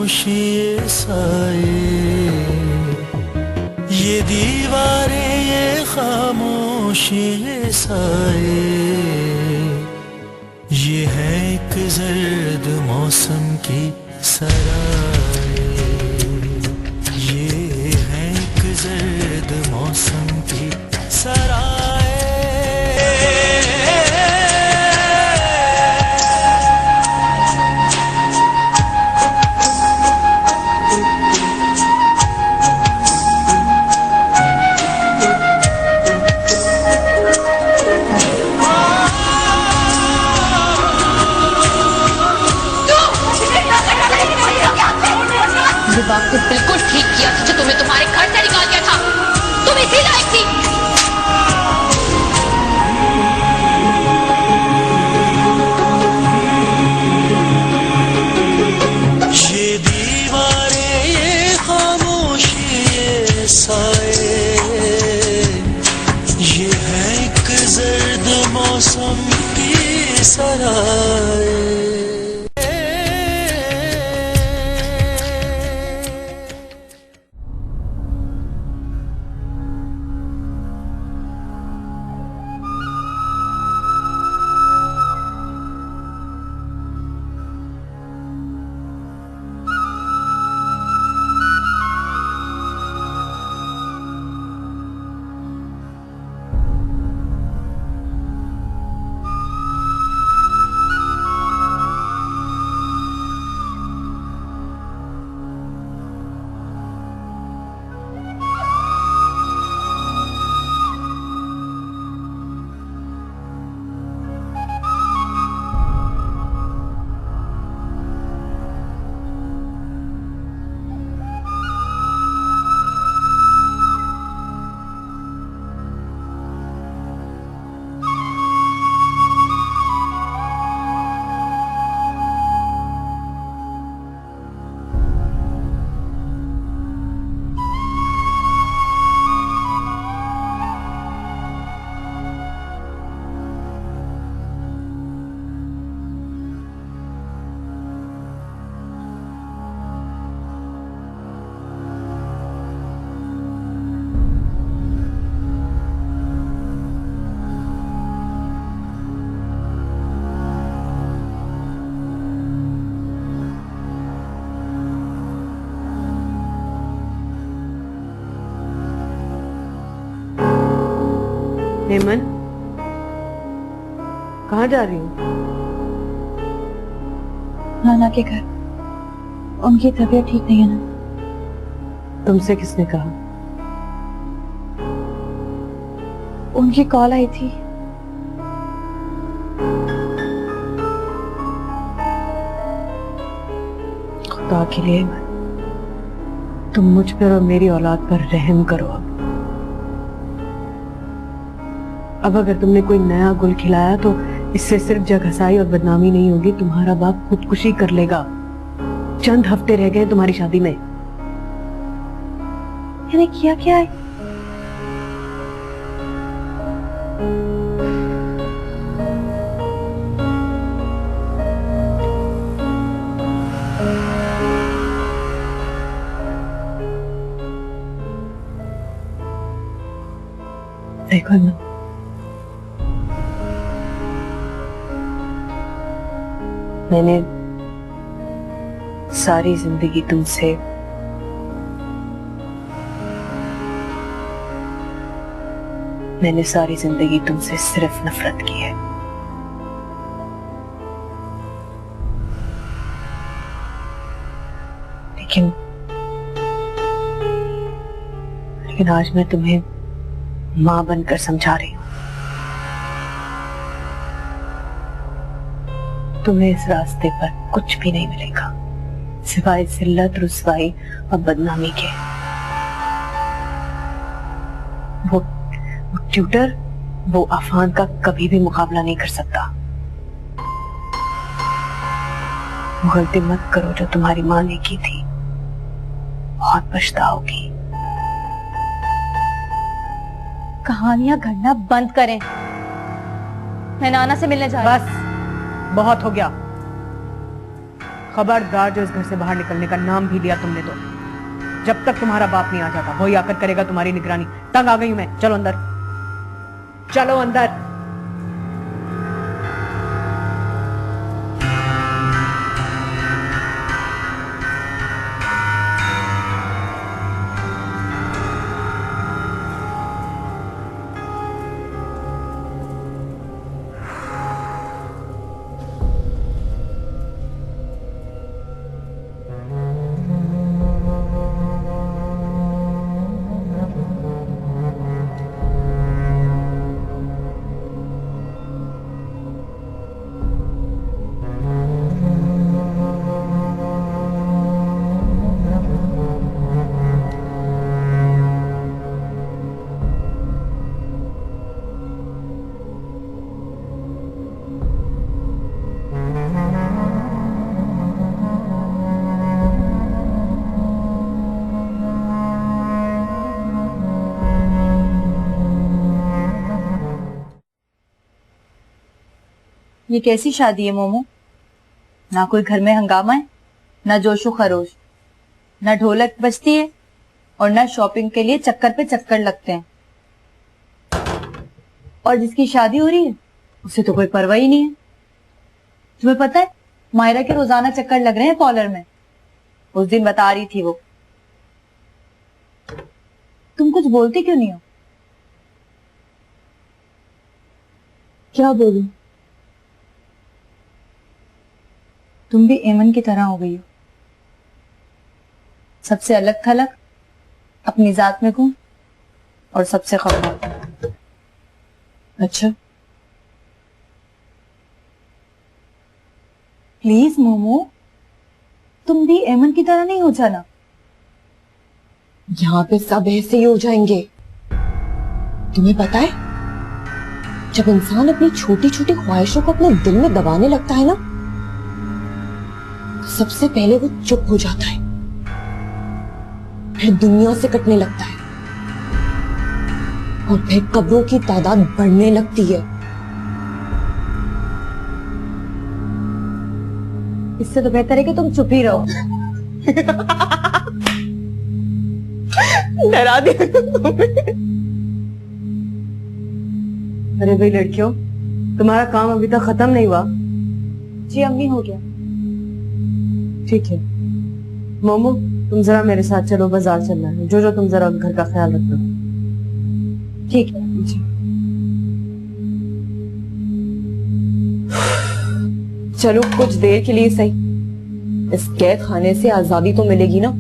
खामोशी ये साए, ये दीवारें ये खामोशी ये साए, ये है एक जर्द मौसम की सराए, ये है एक जर्द मौसम की सराए। बाप ने बिल्कुल ठीक किया जो तुम्हें तुम्हारे घर से निकाल दिया था। तुम इसी लायक थी। ये दीवारें ये खामोशी ये साए, ये है एक जर्द मौसम की सराए। हेमन, कहाँ जा रही हो? नाना के घर। उनकी तबीयत ठीक नहीं है ना। तुमसे किसने कहा? उनकी कॉल आई थी। खुदा के लिए तुम मुझ पर और मेरी औलाद पर रहम करो। अब अगर तुमने कोई नया गुल खिलाया तो इससे सिर्फ जगहसाई और बदनामी नहीं होगी, तुम्हारा बाप खुदकुशी कर लेगा। चंद हफ्ते रह गए तुम्हारी शादी में। मैंने किया क्या है? देखो ना, मैंने सारी जिंदगी तुमसे सिर्फ नफरत की है। लेकिन आज मैं तुम्हें मां बनकर समझा रही हूं। तुम्हें इस रास्ते पर कुछ भी नहीं मिलेगा सिवाय जिल्लत, रुसवाई और बदनामी के। वो ट्यूटर, वो अफान का कभी भी मुकाबला नहीं कर सकता। वो गलती मत करो जो तुम्हारी मां ने की थी, बहुत पछताओगी। कहानियां गढ़ना बंद करें। मैं नाना से मिलने जा रही हूं। बस बहुत हो गया। खबरदार जो इस घर से बाहर निकलने का नाम भी लिया तुमने तो, जब तक तुम्हारा बाप नहीं आ जाता वही आकर करेगा तुम्हारी निगरानी। तंग आ गई हूं मैं, चलो अंदर, चलो अंदर। ये कैसी शादी है मोमो? ना कोई घर में हंगामा है, ना जोशो खरोश, ना ढोलक बजती है और ना शॉपिंग के लिए चक्कर पे चक्कर लगते हैं। और जिसकी शादी हो रही है उसे तो कोई परवाह ही नहीं है। तुम्हें पता है मायरा के रोजाना चक्कर लग रहे हैं पार्लर में। उस दिन बता रही थी वो। तुम कुछ बोलते क्यों नहीं हो? क्या बोलूं? तुम भी एमन की तरह हो गई हो, सबसे अलग थलग, अपनी जात में गुम और सबसे खफा। अच्छा, प्लीज मोमो, तुम भी एमन की तरह नहीं हो जाना। यहाँ पे सब ऐसे ही हो जाएंगे। तुम्हें पता है, जब इंसान अपनी छोटी छोटी ख्वाहिशों को अपने दिल में दबाने लगता है ना, तो सबसे पहले वो चुप हो जाता है, फिर दुनिया से कटने लगता है और फिर कब्रों की तादाद बढ़ने लगती है। इससे तो बेहतर है कि तुम चुप ही रहो। डरा दिया तुम्हें। अरे भाई लड़कियों, तुम्हारा काम अभी तक खत्म नहीं हुआ? जी अम्मी, हो गया। ठीक है मोमो, तुम जरा मेरे साथ चलो, बाजार चलना है। जो तुम जरा घर का ख्याल रखना। ठीक है। चलो कुछ देर के लिए सही, इस कैद खाने से आजादी तो मिलेगी ना।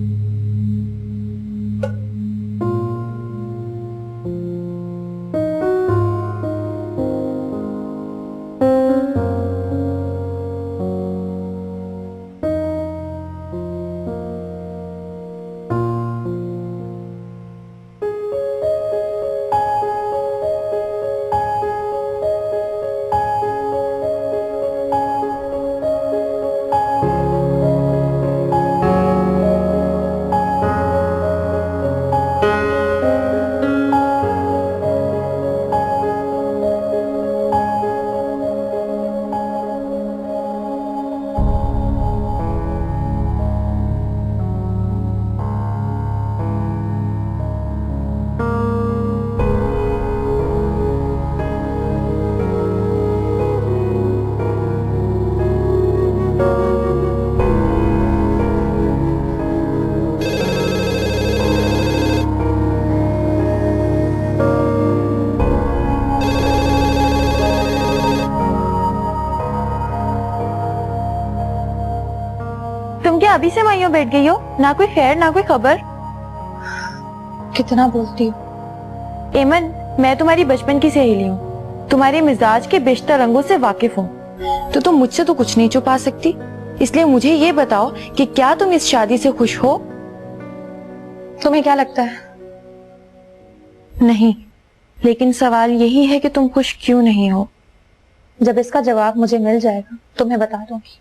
तुम क्या अभी से वहीं बैठ गई हो? ना कोई खैर ना कोई खबर। कितना बोलती हो एमन, मैं तुम्हारी बचपन की सहेली हूँ, तुम्हारे मिजाज के बेशतर रंगों से वाकिफ हूँ, तो तुम मुझसे तो कुछ नहीं छुपा सकती। इसलिए मुझे ये बताओ कि क्या तुम इस शादी से खुश हो? तुम्हें क्या लगता है? नहीं, लेकिन सवाल यही है कि तुम खुश क्यों नहीं हो। जब इसका जवाब मुझे मिल जाएगा तो मैं बता दूंगी।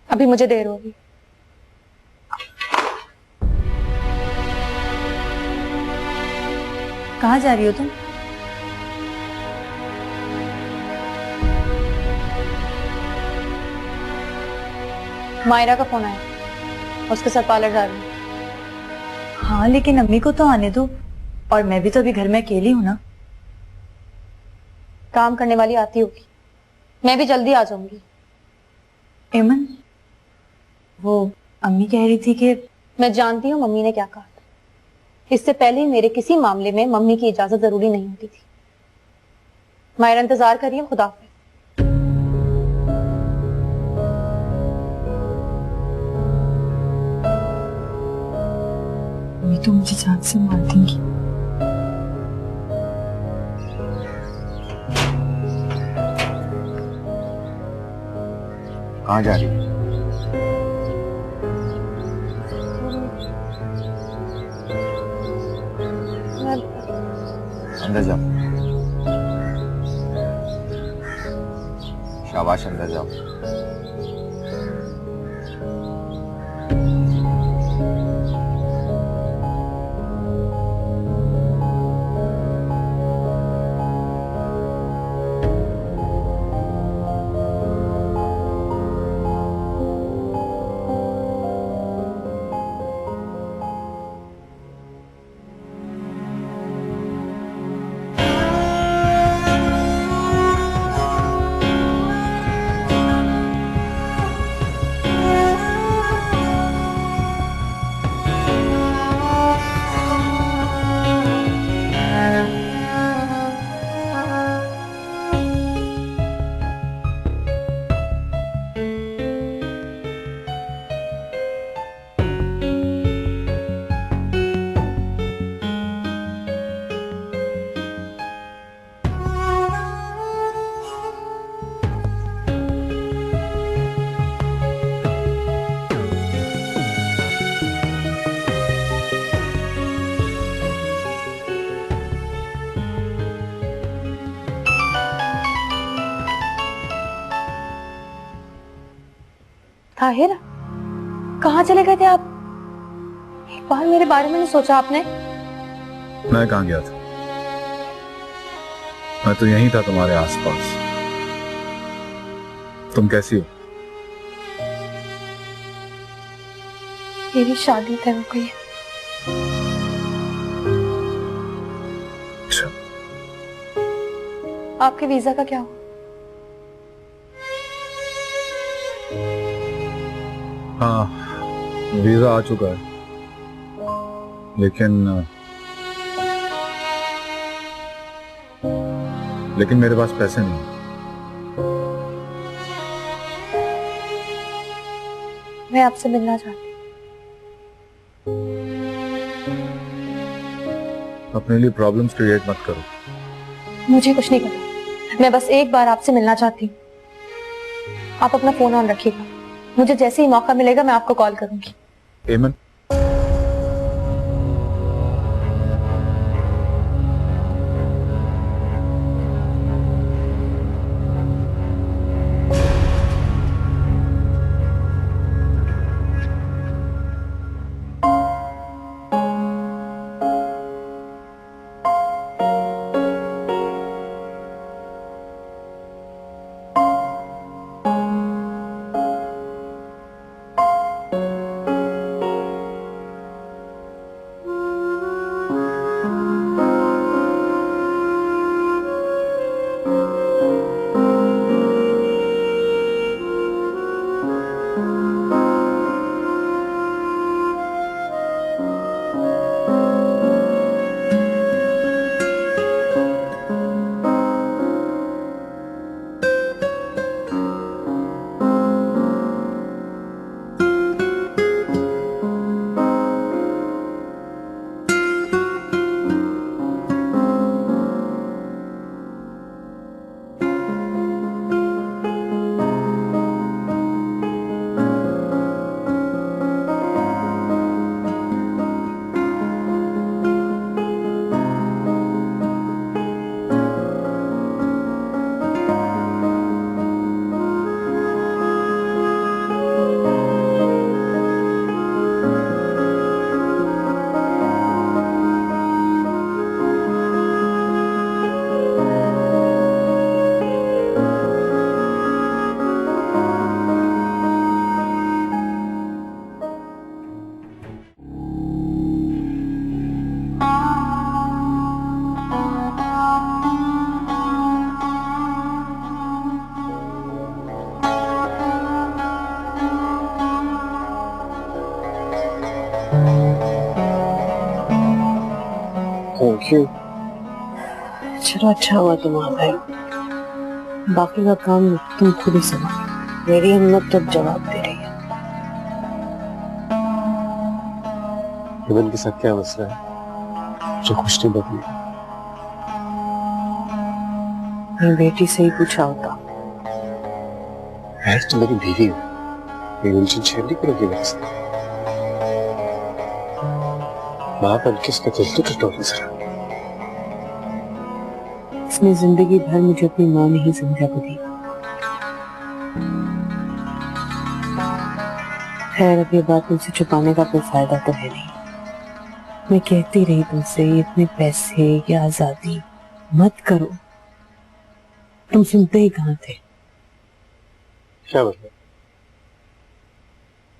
अभी मुझे देर होगी। कहाँ जा रही हो तुम? मायरा का फोन आया, उसके साथ पार्लर जा रही हूँ। हाँ लेकिन अम्मी को तो आने दो, और मैं भी तो अभी घर में अकेली हूँ ना। काम करने वाली आती होगी, मैं भी जल्दी आ जाऊंगी। एमन, वो अम्मी कह रही थी कि मैं जानती हूँ मम्मी ने क्या कहा था। इससे पहले मेरे किसी मामले में मम्मी की इजाजत जरूरी नहीं होती थी। मायरा इंतजार करिए, खुदा हाफिज। अम्मी तो मुझे जान से मार देंगी। कहाँ जा रही है? अंदर जाओ। शाबाश, अंदर जाओ। ताहिर, कहाँ चले गए थे आप? एक बार मेरे बारे में नहीं सोचा आपने? मैं कहाँ गया था? मैं तो यहीं था, तुम्हारे आसपास। तुम कैसी हो? मेरी शादी तय हो गई है। अच्छा, आपके वीजा का क्या हुआ? हाँ, वीजा आ चुका है, लेकिन मेरे पास पैसे नहीं। मैं आपसे मिलना चाहती हूँ। अपने लिए प्रॉब्लम्स क्रिएट मत करो। मुझे कुछ नहीं करना, मैं बस एक बार आपसे मिलना चाहती हूँ। आप अपना फोन ऑन रखिएगा, मुझे जैसे ही मौका मिलेगा मैं आपको कॉल करूंगी। एमन, थैंक यू। चलो अच्छा हुआ तुम आ गए, बाकी का काम तुम खुद ही संभालो। मेरी हिम्मत तब जवाब दे रही है। इमन के साथ क्या मसला है जो कुछ नहीं बदली? मेरी बेटी से ही पूछा होता। यार तो मेरी बीवी हो, ये उलझन शेयर नहीं करोगी मेरे से? माँ बन के इसका दिल तो टटोली जरा। इसने जिंदगी भर मुझे अपनी माँ नहीं समझा कभी। खैर अब ये बात मुझसे छुपाने का कोई फायदा तो है नहीं। मैं कहती रही तुमसे इतने पैसे या आजादी मत करो, तुम सुनते ही कहाँ थे। क्या मतलब?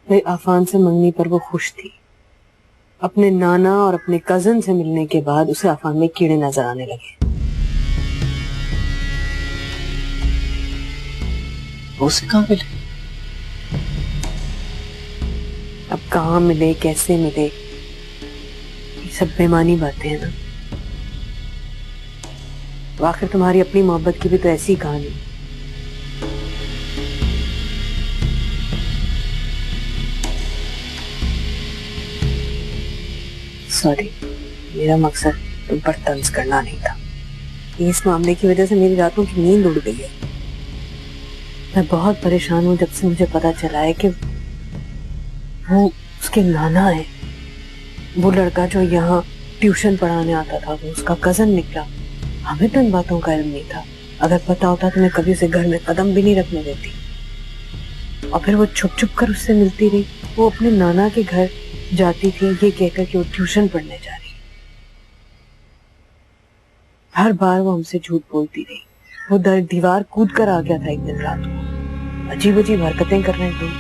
मेरे आफान से मंगनी पर वो खुश थी। अपने नाना और अपने कजन से मिलने के बाद उसे आफान में कीड़े नजर आने लगे। उसे कहाँ मिले? अब कहाँ मिले, कैसे मिले, ये सब बेमानी बातें हैं ना। आखिर तुम्हारी अपनी मोहब्बत की भी तो ऐसी कहानी। सॉरी, मेरा मकसद तुम पर तंज करना नहीं था। इस मामले की वजह से मेरी रातों की नींद उड़ गई है। मैं बहुत परेशान हूँ जब से मुझे पता चला है कि वो उसके नाना है। वो लड़का जो यहाँ ट्यूशन पढ़ाने आता था वो उसका कजन निकला। हमें तो इन बातों का इल्म नहीं था। अगर पता होता तो मैं कभी उसे घर में कदम भी नहीं रखने देती। और फिर वो छुप छुप कर उससे मिलती रही। वो अपने नाना के घर जाती थी ये कहकर कि वो ट्यूशन पढ़ने जा रही। हर बार वो हमसे झूठ बोलती रही। वो दीवार कूद कर आ गया था एक दिन रात को। अजीब अजीब हरकतें कर रहे तुम।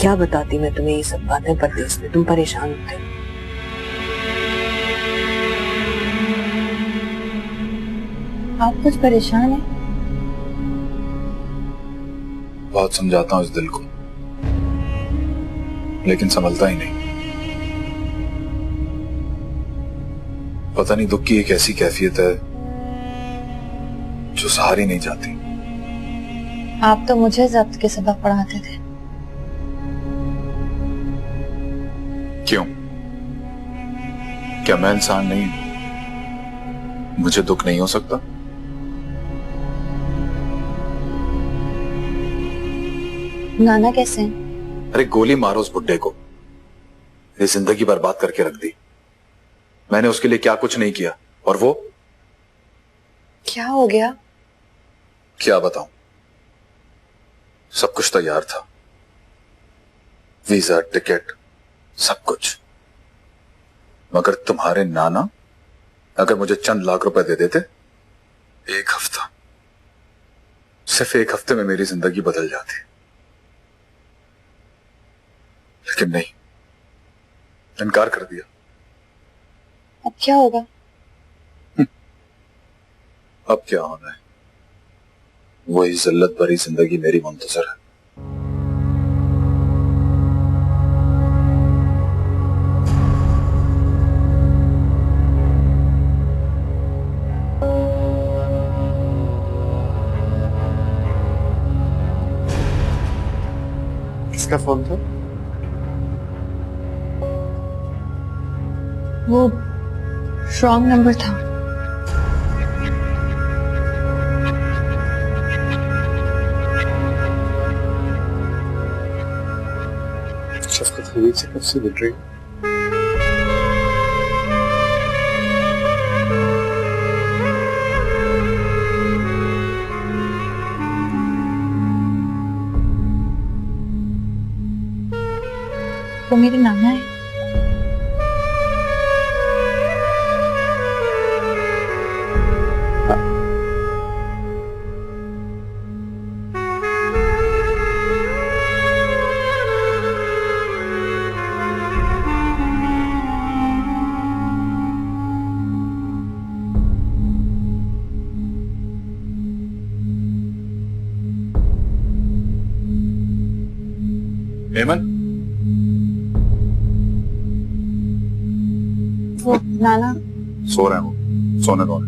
क्या बताती मैं तुम्हें ये सब बातें परदेश में, तुम परेशान होते। आप कुछ परेशान हैं? बहुत समझाता हूँ इस दिल को, लेकिन संभलता ही नहीं। पता नहीं दुख की एक ऐसी कैफियत है जो सहारी नहीं जाती। आप तो मुझे जब्त के सबक पढ़ाते थे। क्यों? क्या मैं इंसान नहीं हूं? मुझे दुख नहीं हो सकता? नाना कैसे हैं? अरे गोली मारो उस बुड्ढे को। ये जिंदगी बर्बाद करके रख दी। मैंने उसके लिए क्या कुछ नहीं किया, और वो क्या हो गया? क्या बताऊं? सब कुछ तैयार था, वीजा, टिकट, सब कुछ। मगर तुम्हारे नाना अगर मुझे चंद लाख रुपए दे देते, एक हफ्ता, सिर्फ एक हफ्ते में मेरी जिंदगी बदल जाती। लेकिन नहीं, इनकार कर दिया। अब क्या होगा? अब क्या होना है? वही जिल्लत भरी जिंदगी मेरी मुंतजर है। किसका फोन था? वो रॉन्ग नंबर था। शफ़क़त हमीद से कब से मिल रही? वो मेरे नाना है। हेमन, वो नाना सो रहे हो? सोने दो।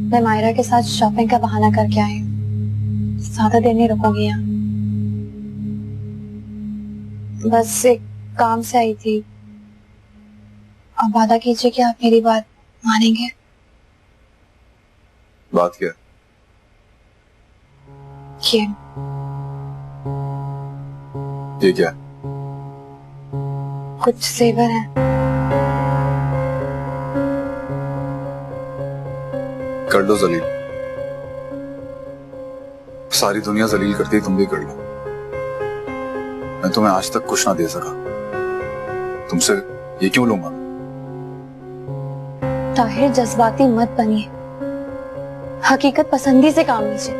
मैं मायरा के साथ शॉपिंग का बहाना करके आई हूँ, ज्यादा देर नहीं रुकूंगी यहाँ। बस एक काम से आई थी। आप वादा कीजिए कि आप मेरी बात मानेंगे। बात क्या? ये क्या? कुछ जेवर है। कर लो जलील। सारी दुनिया जलील करती है, तुम भी कर लो। मैं तुम्हें आज तक कुछ ना दे सका, तुमसे ये क्यों लूंगा? ताहिर, जज्बाती मत बनिए, हकीकत पसंदी से काम लीजिए।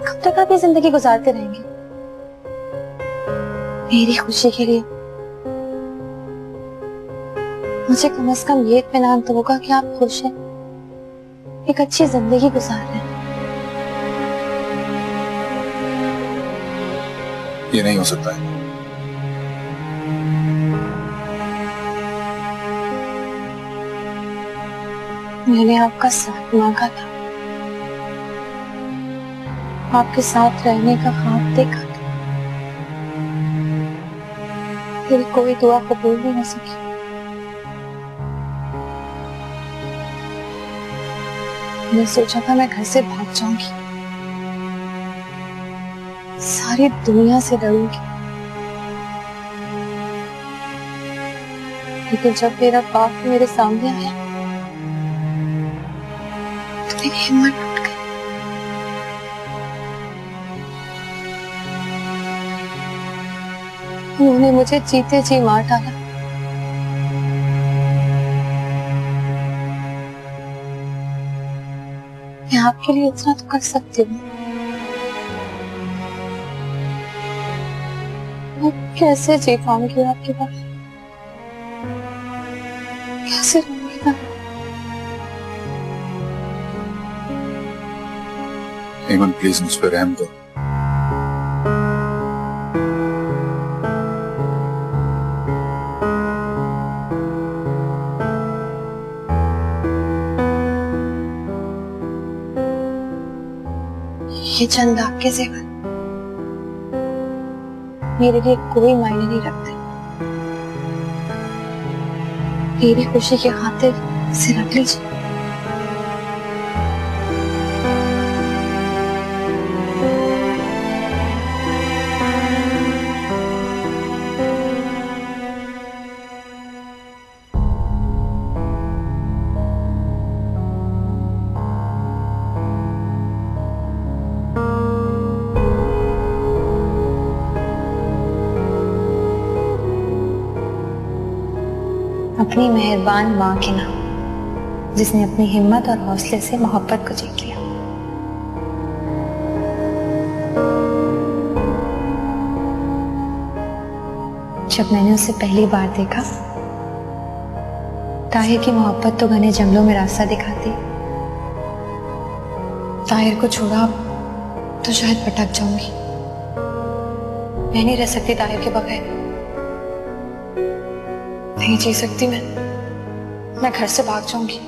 कब तक आप ये जिंदगी गुजारते रहेंगे? मेरी खुशी के लिए मुझे कम से कम ये इत्मीनान तो होगा कि आप खुश हैं, एक अच्छी जिंदगी गुजार रहे हैं। ये नहीं हो सकता है। मैंने आपका साथ मांगा था, आपके साथ रहने का ख्वाब देखा था, मेरी कोई दुआ कबूल नहीं हो सकी। मैंने सोचा था मैं घर से भाग जाऊंगी, सारी दुनिया से डरूंगी, लेकिन जब मेरा बाप मेरे सामने आया तो मेरी हिम्मत टूट गई। उन्होंने मुझे जीते जी मार डाला। मैं आपके लिए इतना तो कर सकती हूँ। मैं कैसे जी पाऊंगी आपके पास? कैसे रहूंगी मैं? हेमन प्लीज मुझ पर रहम करो। ये चंद आपके जेवर मेरे लिए कोई मायने नहीं रखते। मेरी खुशी की खातिर इसे रख लीजिए। अपनी मेहरबान माँ के नाम, जिसने अपनी हिम्मत और हौसले से मोहब्बत को जीत लिया। जब मैंने उसे पहली बार देखा, ताहिर की मोहब्बत तो घने जंगलों में रास्ता दिखाती। ताहिर को छोड़ा तो शायद भटक जाऊंगी। मैं नहीं रह सकती ताहिर के बगैर, नहीं जी सकती मैं घर से भाग जाऊंगी।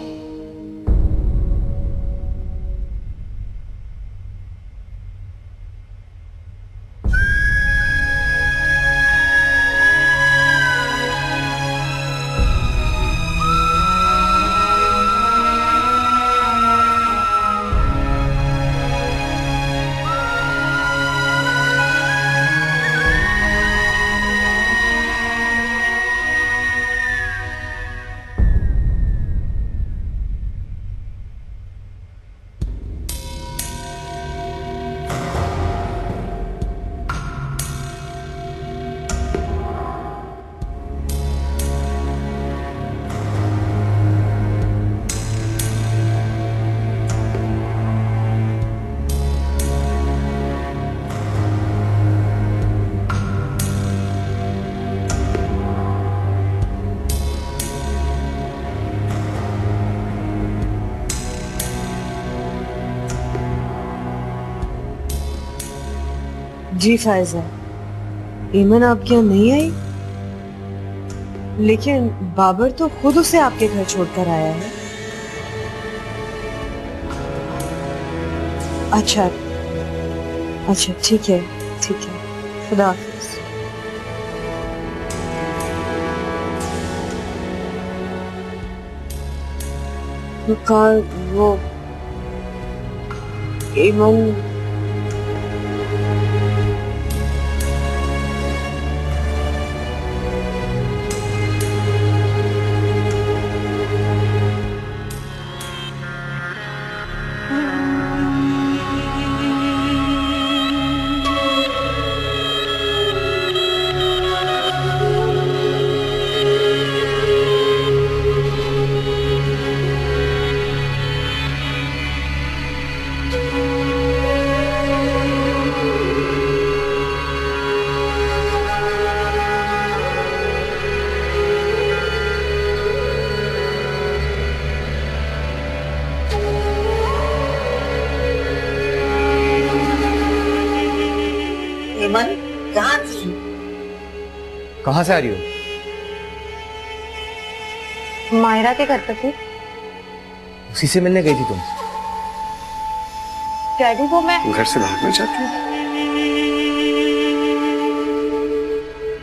जी फायजा, ईमन आपके यहाँ नहीं आई, लेकिन बाबर तो खुद उसे आपके घर छोड़कर आया है। अच्छा अच्छा, ठीक है, खुदा हाफिज। वो ईमन कहाँ से आ रही हो? मायरा के घर पर थी। उसी से मिलने गई थी तुम? डैडी वो मैं घर से भागना चाहती है?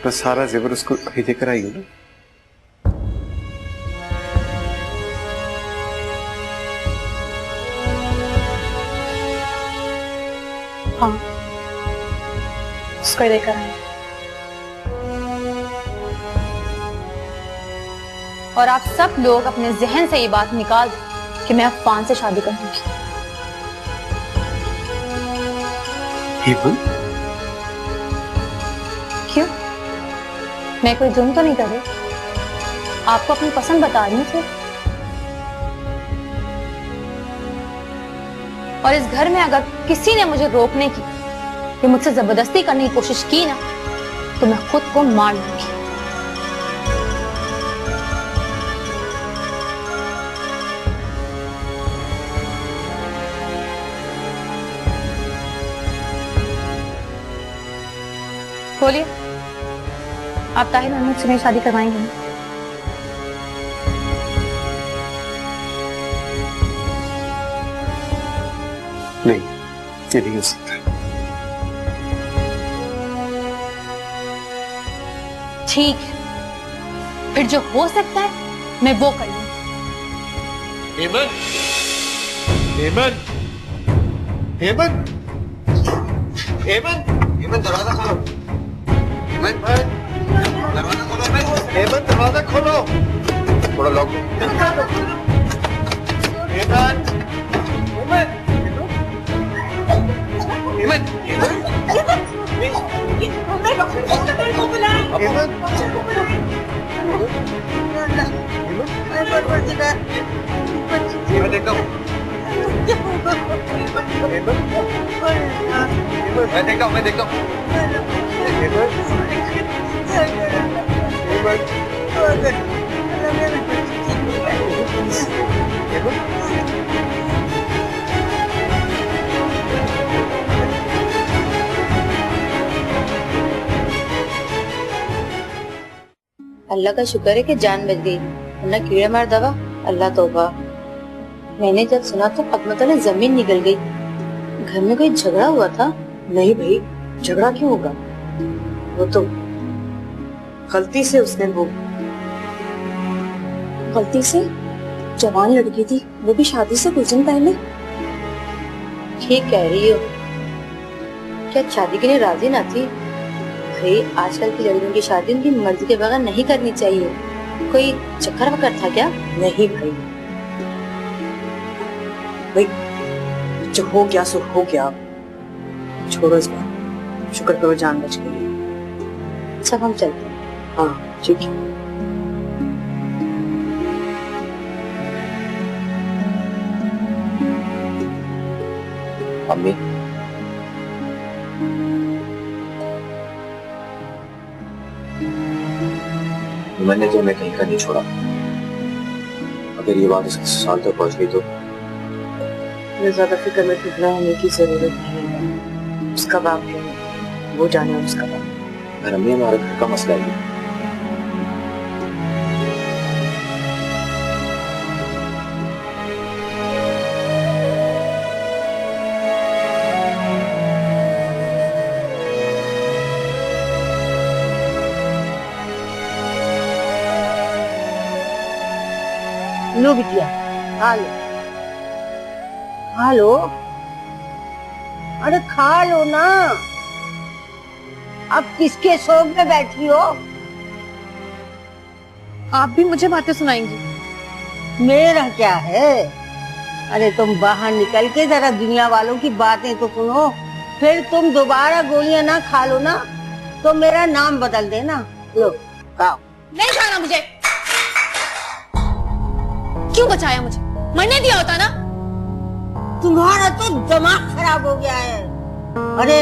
बस सारा जेवर उसको अभी देकर आई हूँ ना। हाँ, उसको लेकर आई। और आप सब लोग अपने जहन से ये बात निकाल दें कि मैं अफान से शादी करूंगी। क्यों? मैं कोई जुर्म तो नहीं कर रही, आपको अपनी पसंद बता रही थी। और इस घर में अगर किसी ने मुझे रोकने की या मुझसे जबरदस्ती करने की कोशिश की ना, तो मैं खुद को मार लूंगी। बोलिए, आप ताहिर महमूद से मेरी शादी करवाएंगे ना? नहीं, ये नहीं हो सकता। ठीक है, फिर जो हो सकता है मैं वो कर लूंगी। हेमंत, हेमंत, हेमंत, हेमंत, हेमंत दरवाजा खोलो। हेमंत, दरवाजा खोलो। हेमंत दरवाजा खोलो। थोड़ा लॉक दो। हेमंत, हेमंत, हेमंत, मैं देखता हूँ। मैं देखता हूँ। अल्लाह का शुक्र है कि जान बच गई, वरना कीड़े मार दवा। अल्लाह तौबा। मैंने जब सुना तो कदमों ने जमीन निकल गई। घर में कोई झगड़ा हुआ था? नहीं भाई, झगड़ा क्यों होगा? वो तो गलती से उसने वो गलती से? जवान लड़की थी, वो भी शादी से कुछ दिन पहले। ठीक कह रही हो। क्या शादी के लिए राजी ना थी? भाई आजकल की लड़कियों की शादी उनकी मर्जी के बगैर नहीं करनी चाहिए। कोई चक्कर वक्कर था क्या? नहीं भाई, भाई जो हो गया सो हो गया, छोड़ो इस बात। शुक्र करो जान बच गई। सब हम चलते हैं। हाँ ठीक है। अम्मी, मैंने तो उन्हें कहीं का नहीं छोड़ा। अगर ये बात इसके ससुराल तक पहुंच गई तो मुझे ज्यादा फिक्र में फिक्रा होने की जरूरत नहीं है। उसका बाप है, वो जाने उसका बात। रम्मी हमारे घर का मसला है। लो बिटिया, खा लो, खा लो, अरे खा लो ना। अब किसके शौक में बैठी हो? आप भी मुझे बातें सुनाएंगी? मेरा क्या है, अरे तुम बाहर निकल के जरा दुनिया वालों की बातें तो सुनो, फिर तुम दोबारा गोलियां ना खा लो ना तो मेरा नाम बदल देना। लो खाओ। नहीं खाना मुझे। क्यों बचाया मुझे? मरने दिया होता ना। तुम्हारा तो दिमाग खराब हो गया है। अरे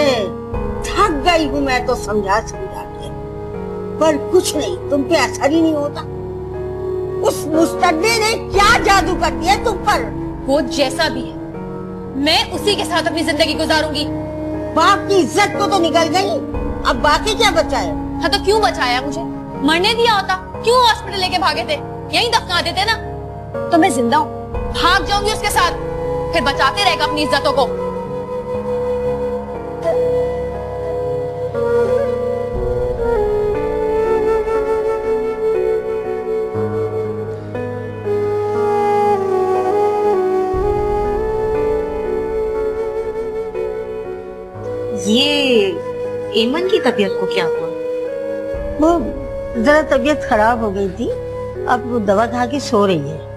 थक गई हूँ मैं तो समझा समझा के, पर कुछ नहीं, तुम पे असर ही नहीं होता। उस मुस्तदे ने क्या जादू कर दिया तुम पर? वो जैसा भी है, मैं उसी के साथ अपनी जिंदगी गुजारूंगी। बाप की इज्जत को तो निकल गई, अब बाकी क्या बचा है? हाँ तो क्यों बचाया मुझे? मरने दिया होता, क्यों हॉस्पिटल लेके भागे थे? यहीं दफना देते ना। तो मैं जिंदा हूँ, भाग जाऊंगी उसके साथ, फिर बचाते रहेगा अपनी इज्जतों को। ये एमन की तबीयत को क्या हुआ? वो जरा तबीयत खराब हो गई थी, अब वो दवा खा के सो रही है।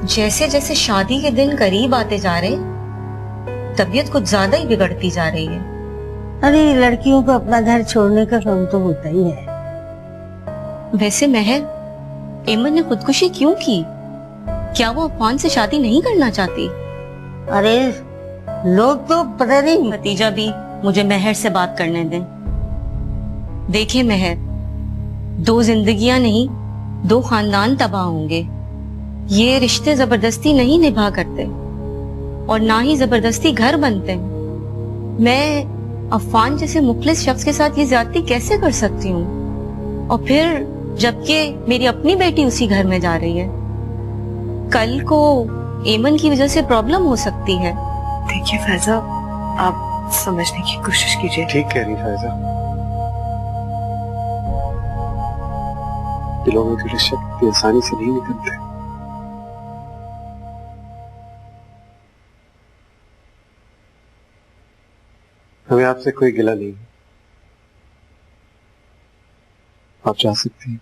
जैसे जैसे शादी के दिन करीब आते जा रहे, तबीयत कुछ ज्यादा ही बिगड़ती जा रही है। अरे लड़कियों को अपना घर छोड़ने का गम तो होता ही है। वैसे महर, एमन ने खुदकुशी क्यों की? क्या वो अफवान से शादी नहीं करना चाहती? अरे लोग तो पता नहीं। भतीजा भी मुझे महर से बात करने दें। देखे महर, दो जिंदगियां नहीं, दो खानदान तबाह होंगे। ये रिश्ते जबरदस्ती नहीं निभा करते और ना ही जबरदस्ती घर बनते। मैं अफवान जैसे मुखलिस शख्स के साथ ये ज्यादती कैसे कर सकती हूँ? और फिर जबकि मेरी अपनी बेटी उसी घर में जा रही है। कल को एमन की वजह से प्रॉब्लम हो सकती है। देखिए फैजा, आप समझने की कोशिश कीजिए। ठीक कह रही फैजा, दिलों में के रिश्ते इतनी आसानी से नहीं निकलते। हमें आपसे कोई गिला नहीं है, आप जा सकती हैं।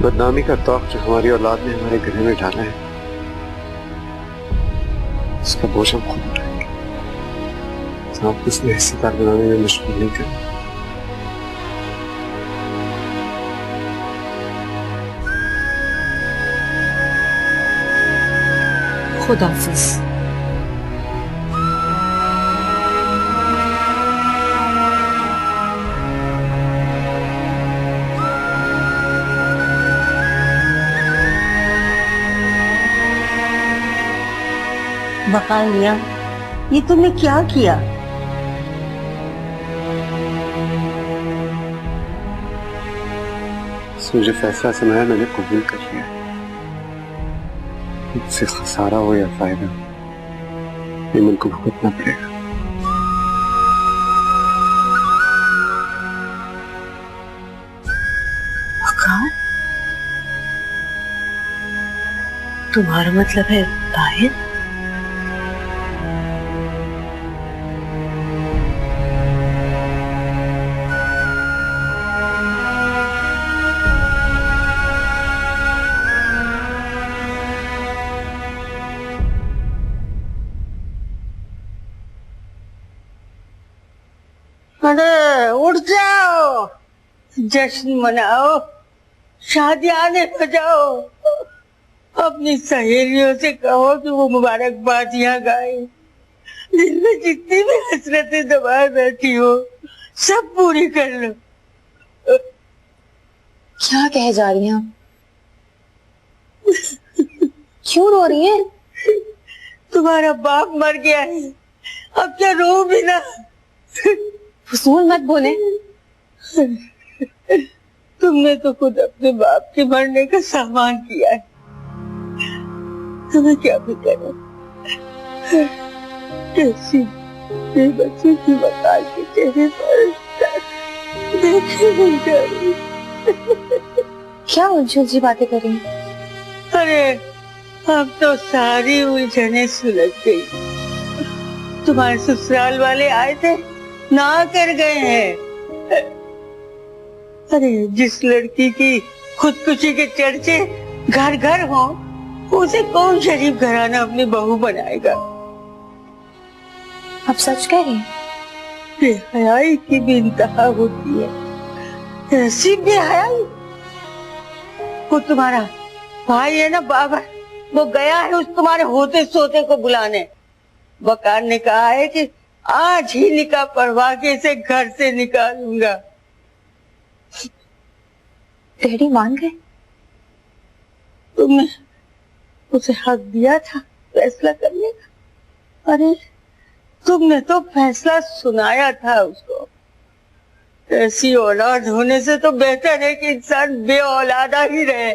बदनामी का तौक जो हमारी औलाद ने हमारे गले में डाला है, उसका बोझ हम खुद उठाएंगे। आपको इसमें हिस्सेदार बनाने में मजबूर नहीं करें। खुदाफिज। बकालिया, ये तुमने क्या किया? मुझे फैसला सुनाया, मैंने कबूल कर लिया। इससे खसारा हो या फायदा, एमन को भुगतना पड़ेगा। तुम्हारा मतलब है ताहिर? अरे उठ जाओ, जश्न मनाओ, शादियां बजाओ, अपनी सहेलियों से कहो कि वो मुबारकबादियां गाए। दिल में जितनी भी हसरतें दबा बैठी हो, सब पूरी कर लो। क्या कह जा रही हैं आप? क्यों रो रही है? तुम्हारा बाप मर गया है, अब क्या रो भी ना। फजूल मत बोले। तुमने तो खुद अपने बाप के मरने का सामान किया है, तुम्हें क्या भी करो। कैसी बच्चे की वकाल के चेहरे पर देखे नहीं जा रही। क्या उलझी उलझी बातें कर रही हैं? अरे अब तो सारी उलझने सुलझ गई। तुम्हारे ससुराल वाले आए थे, ना कर गए हैं। अरे जिस लड़की की खुदकुशी के चर्चे घर घर हो, उसे कौन शरीफ घराना अपनी बहू बनाएगा। आप सच कह रही हैं? बेहयाई की भी इंतहा होती है। ऐसी बेहयाई। वो तुम्हारा भाई है ना बाबा, वो गया है उस तुम्हारे होते सोते को बुलाने। वकार ने कहा है कि आज ही निकाह पढ़वा के इसे घर से निकालूंगा। डैडी मान गए? तुमने उसे हक दिया था फैसला करने का। अरे तुमने तो फैसला सुनाया था उसको। ऐसी औलाद होने से तो बेहतर है कि इंसान बे औलादा ही रहे।